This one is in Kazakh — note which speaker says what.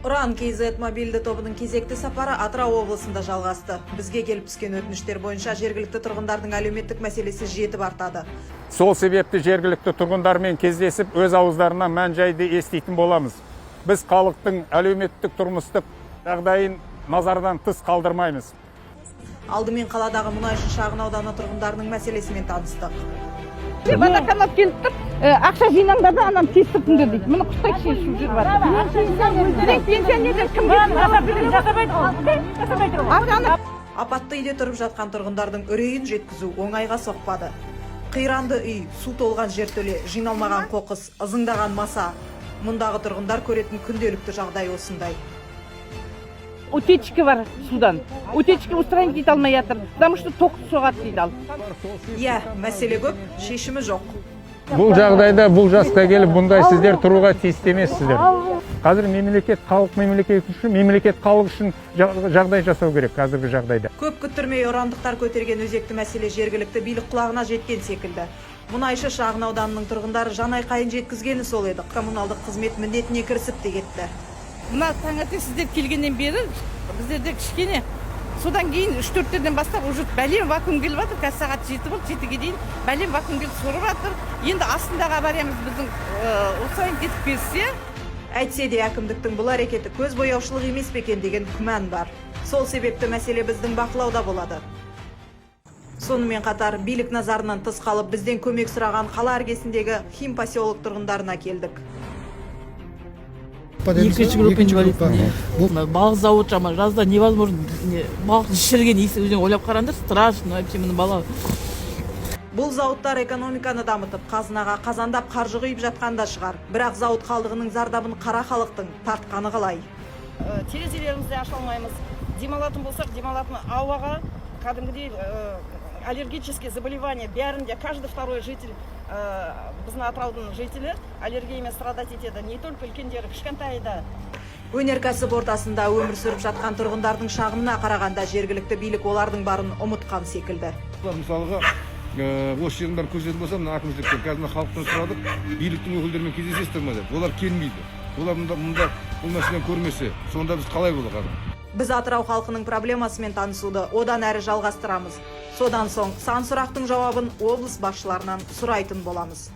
Speaker 1: Ұран КЗ мобильді тобының кезекті сапары Атырау облысында жалғасты. Бізге келіп түскен өтініштер бойынша жергілікті тұрғындардың әлеуметтік мәселесі жетіп артады.
Speaker 2: Сол себепті жергілікті тұрғындармен кездесіп, өз ауыздарынан мән-жайды еститін боламыз. Біз халықтың әлеуметтік тұрмыстық жағдайын назардан тыс қалдырмаймыз.
Speaker 1: Алдымен қаладағы Мұнайшы шағын ауданы тұрғындарының мәселесімен таныстық.
Speaker 3: Водоканал келіп тұр, ақша жинаңдар да анам тез тұртыңдар дейді. Мұны құстай кішен су жүріп жатыр. Пенсионерлер кім жасабайды?
Speaker 1: Апатты үйде тұрып жатқан тұрғындардың үрейін жеткізу оңайға соқпады. Қиранды үй, су толған жертөле, жиналмаған қоқыс, ызыңдаған маса. Мұндағы тұрғындар көретін күнделікті жағдай осындай.
Speaker 3: Утечка бар судан. Утечка устранить ете алмай жатыр. Потому что ток соғады дейді ал.
Speaker 1: Иә, мәселе көп, шешімі жоқ.
Speaker 2: Бұл жағдайда бұл жасқа келіп, бұндай сіздер тұруға тиісті емессіздер. Қазір мемлекет халық үшін жағдай жасау керек қазіргі жағдайда.
Speaker 1: Көп күттірмей ұрандықтар көтерген өзекті мәселе жергілікті билік құлағына жеткен секілді. Мұнайшы шағын ауданының тұрғындары жанайқайын жеткізгені сол еді. Коммуналдық қызмет міндетіне кірісіп те кетті.
Speaker 3: Мына таңертең сіздер келгеннен бері біздерде кішкене содан кейін 3-4-терден бастап уже бәлем вакуум келіп жатыр. Қазір сағат 7 болды, 7-ге дейін бәлем вакуум келіп сорып жатыр. Енді астындағы авариямыз біздің осылайын кетіп келсе.
Speaker 1: Әйтсе де әкімдіктің бұл әрекеті көз бояушылық емес пе екен деген күмән бар. Сол себепті мәселе біздің бақылауда болады. Сонымен қатар билік назарынан тыс қалып бізден көмек сұраған қала іргесіндегі Хим поселок тұрғындарына келдік.
Speaker 4: Екінші группа инвалидный. Балық зауыт жама жазда невозможно. Балық шірген иісі өзің ойлап қараңдар, страшно вообще міне бала.
Speaker 1: Бұл зауыттар экономиканы дамытып, қазынаға қазандап қаржы құйып жатқанда шығар. Бірақ зауыт қалдығының зардабын қара халықтың тартқаны қалай?
Speaker 5: Терезелерімізді аша алмаймыз. Демалатын болсақ, демалатын ауаға кәдімгідей аллергические заболевания бәрінде каждый второй житель біздің Атыраудың жителі аллергиямен страдать етеді. Не только үлкендері, кішкентайы да.
Speaker 1: Өнеркәсіп ортасында өмір сүріп жатқан тұрғындардың шағымына қарағанда жергілікті билік олардың барын ұмытқан секілді.
Speaker 6: Мысалға, осы жердің бәрі көрсетілген болса, мына әкімшіліктен қазір халықтан сұрадық, биліктің өкілдерімен кездесесіздер ме деп. Олар келмейді. Олар мұнда бұл мәселені көрмесе, сонда біз қалай болдық?
Speaker 1: Біз Атырау халқының проблемасымен танысуды одан әрі жалғастырамыз. Содан соң сан сұрақтың жауабын облыс басшыларынан сұрайтын боламыз.